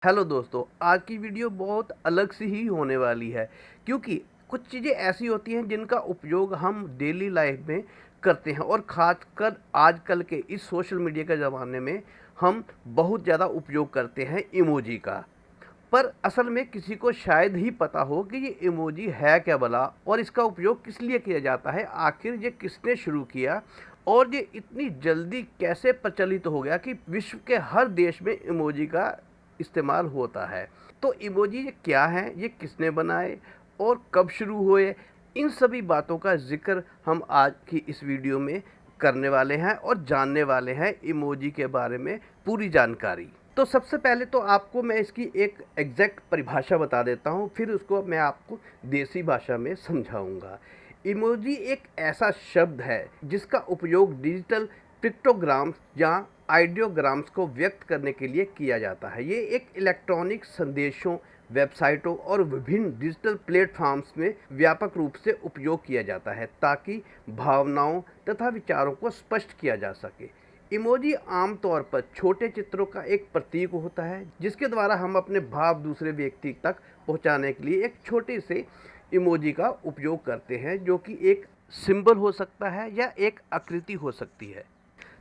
Hello दोस्तों, आज की वीडियो बहुत अलग सी ही होने वाली है क्योंकि कुछ चीज़ें ऐसी होती हैं जिनका उपयोग हम डेली लाइफ में करते हैं और ख़ासकर आजकल के इस सोशल मीडिया के ज़माने में हम बहुत ज़्यादा उपयोग करते हैं इमोजी का। पर असल में किसी को शायद ही पता हो कि ये इमोजी है क्या भला और इसका उपयोग किस लिए किया जाता है, आखिर ये किसने शुरू किया और ये इतनी जल्दी कैसे प्रचलित हो गया कि विश्व के हर देश में इमोजी का इस्तेमाल होता है। तो इमोजी ये क्या है, ये किसने बनाए और कब शुरू हुए, इन सभी बातों का ज़िक्र हम आज की इस वीडियो में करने वाले हैं और जानने वाले हैं इमोजी के बारे में पूरी जानकारी। तो सबसे पहले तो आपको मैं इसकी एक एग्जैक्ट परिभाषा बता देता हूँ, फिर उसको मैं आपको देसी भाषा में समझाऊँगा। इमोजी एक ऐसा शब्द है जिसका उपयोग डिजिटल पिक्टोग्राम्स या आइडियोग्राम्स को व्यक्त करने के लिए किया जाता है। ये एक इलेक्ट्रॉनिक संदेशों, वेबसाइटों और विभिन्न डिजिटल प्लेटफॉर्म्स में व्यापक रूप से उपयोग किया जाता है ताकि भावनाओं तथा विचारों को स्पष्ट किया जा सके। इमोजी आमतौर पर छोटे चित्रों का एक प्रतीक होता है जिसके द्वारा हम अपने भाव दूसरे व्यक्ति तक पहुंचाने के लिए एक छोटे से इमोजी का उपयोग करते हैं, जो कि एक सिंबल हो सकता है या एक आकृति हो सकती है।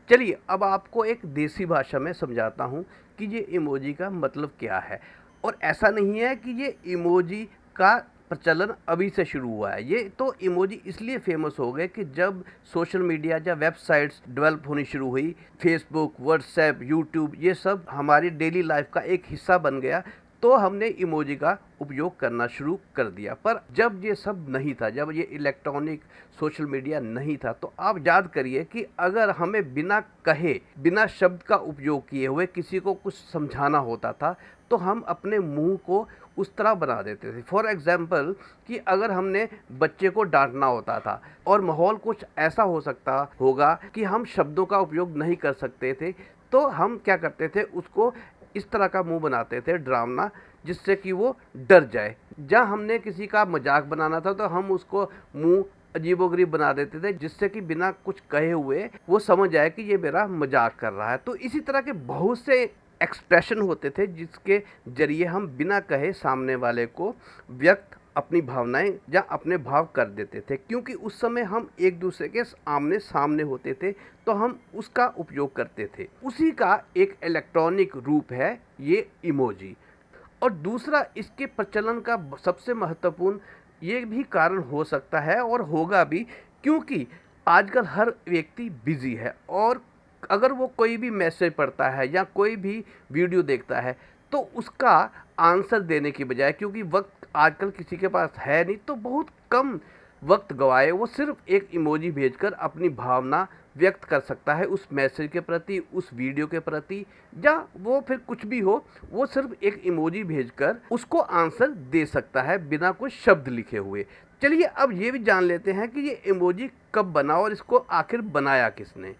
चलिए अब आपको एक देसी भाषा में समझाता हूँ कि ये इमोजी का मतलब क्या है। और ऐसा नहीं है कि ये इमोजी का प्रचलन अभी से शुरू हुआ है। ये तो इमोजी इसलिए फेमस हो गए कि जब सोशल मीडिया या वेबसाइट्स डेवलप होनी शुरू हुई, फेसबुक, व्हाट्सएप, यूट्यूब, ये सब हमारी डेली लाइफ का एक हिस्सा बन गया, तो हमने इमोजी का उपयोग करना शुरू कर दिया। पर जब ये सब नहीं था, जब ये इलेक्ट्रॉनिक सोशल मीडिया नहीं था, तो आप याद करिए कि अगर हमें बिना कहे, बिना शब्द का उपयोग किए हुए किसी को कुछ समझाना होता था, तो हम अपने मुंह को उस तरह बना देते थे। फॉर एग्जाम्पल कि अगर हमने बच्चे को डांटना होता था और माहौल कुछ ऐसा हो सकता होगा कि हम शब्दों का उपयोग नहीं कर सकते थे, तो हम क्या करते थे, उसको इस तरह का मुंह बनाते थे डरावना, जिससे कि वो डर जाए। जहाँ हमने किसी का मजाक बनाना था तो हम उसको मुंह अजीबोगरीब बना देते थे, जिससे कि बिना कुछ कहे हुए वो समझ जाए कि ये मेरा मजाक कर रहा है। तो इसी तरह के बहुत से एक्सप्रेशन होते थे जिसके जरिए हम बिना कहे सामने वाले को व्यक्त अपनी भावनाएं या अपने भाव कर देते थे, क्योंकि उस समय हम एक दूसरे के आमने सामने होते थे, तो हम उसका उपयोग करते थे। उसी का एक इलेक्ट्रॉनिक रूप है ये इमोजी। और दूसरा, इसके प्रचलन का सबसे महत्वपूर्ण ये भी कारण हो सकता है और होगा भी, क्योंकि आजकल हर व्यक्ति बिजी है और अगर वो कोई भी मैसेज पढ़ता है या कोई भी वीडियो देखता है, तो उसका आंसर देने की बजाय, क्योंकि वक्त आजकल किसी के पास है नहीं, तो बहुत कम वक्त गवाए वो सिर्फ एक इमोजी भेजकर अपनी भावना व्यक्त कर सकता है उस मैसेज के प्रति, उस वीडियो के प्रति, या वो फिर कुछ भी हो, वो सिर्फ एक इमोजी भेजकर उसको आंसर दे सकता है बिना कुछ शब्द लिखे हुए। चलिए अब ये भी जान लेते हैं कि ये इमोजी कब बना और इसको आखिर बनाया किसने।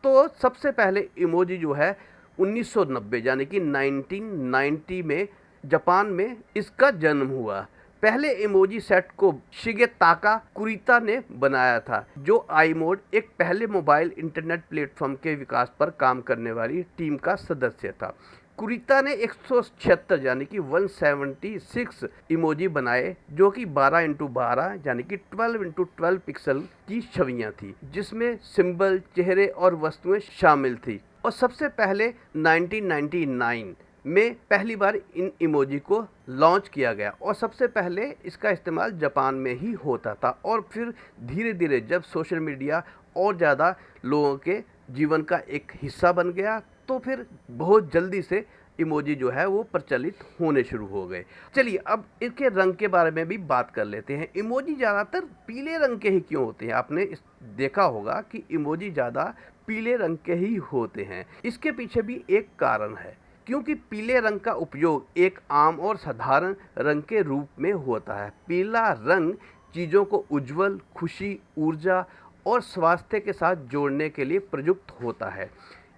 तो सबसे पहले इमोजी जो है 1990 यानी कि 1990 में जापान में इसका जन्म हुआ। पहले इमोजी सेट को शिगेताका कुरिता ने बनाया था, जो आई मोड, एक पहले मोबाइल इंटरनेट प्लेटफॉर्म के विकास पर काम करने वाली टीम का सदस्य था। कुरिता ने 176 यानी कि 176 इमोजी बनाए, जो कि 12x12 यानी कि 12x12 पिक्सल की छवियां थी, जिसमें सिंबल, चेहरे और वस्तुएं शामिल थी। और सबसे पहले 1999 में पहली बार इन इमोजी को लॉन्च किया गया और सबसे पहले इसका इस्तेमाल जापान में ही होता था। और फिर धीरे धीरे जब सोशल मीडिया और ज़्यादा लोगों के जीवन का एक हिस्सा बन गया, तो फिर बहुत जल्दी से इमोजी जो है वो प्रचलित होने शुरू हो गए। चलिए अब इनके रंग के बारे में भी बात कर लेते हैं। इमोजी ज़्यादातर पीले रंग के ही क्यों होते हैं? आपने देखा होगा कि इमोजी ज़्यादा पीले रंग के ही होते हैं। इसके पीछे भी एक कारण है, क्योंकि पीले रंग का उपयोग एक आम और साधारण रंग के रूप में होता है। पीला रंग चीज़ों को उज्जवल, खुशी, ऊर्जा और स्वास्थ्य के साथ जोड़ने के लिए प्रयुक्त होता है।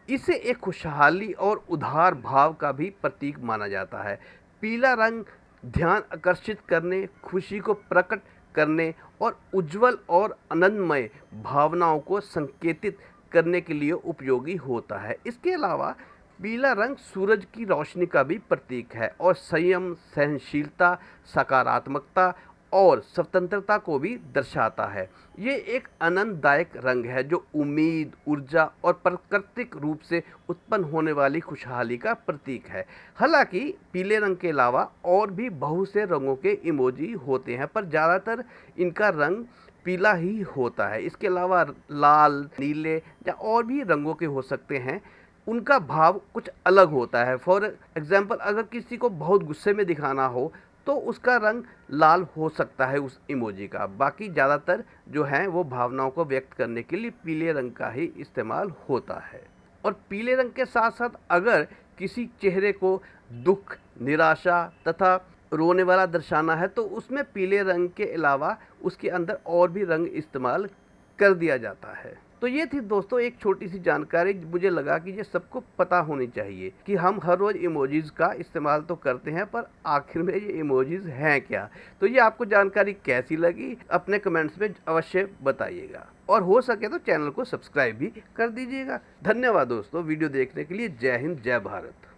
इसे एक खुशहाली और उदार भाव का भी प्रतीक माना जाता है। पीला रंग ध्यान आकर्षित करने, खुशी को प्रकट करने और उज्जवल और आनंदमय भावनाओं को संकेतित करने के लिए उपयोगी होता है। इसके अलावा पीला रंग सूरज की रोशनी का भी प्रतीक है और संयम, सहनशीलता, सकारात्मकता और स्वतंत्रता को भी दर्शाता है। ये एक आनंददायक रंग है जो उम्मीद, ऊर्जा और प्राकृतिक रूप से उत्पन्न होने वाली खुशहाली का प्रतीक है। हालांकि पीले रंग के अलावा और भी बहुत से रंगों के इमोजी होते हैं, पर ज़्यादातर इनका रंग पीला ही होता है। इसके अलावा लाल, नीले या और भी रंगों के हो सकते हैं, उनका भाव कुछ अलग होता है। फॉर एग्जाम्पल, अगर किसी को बहुत गुस्से में दिखाना हो तो उसका रंग लाल हो सकता है उस इमोजी का। बाकी ज़्यादातर जो हैं वो भावनाओं को व्यक्त करने के लिए पीले रंग का ही इस्तेमाल होता है। और पीले रंग के साथ साथ अगर किसी चेहरे को दुख, निराशा तथा रोने वाला दर्शाना है तो उसमें पीले रंग के अलावा उसके अंदर और भी रंग इस्तेमाल कर दिया जाता है। तो ये थी दोस्तों एक छोटी सी जानकारी, मुझे लगा कि ये सबको पता होनी चाहिए कि हम हर रोज़ इमोजीज़ का इस्तेमाल तो करते हैं, पर आखिर में ये इमोजीज़ हैं क्या। तो ये आपको जानकारी कैसी लगी अपने कमेंट्स में अवश्य बताइएगा, और हो सके तो चैनल को सब्सक्राइब भी कर दीजिएगा। धन्यवाद दोस्तों वीडियो देखने के लिए। जय हिंद, जय भारत।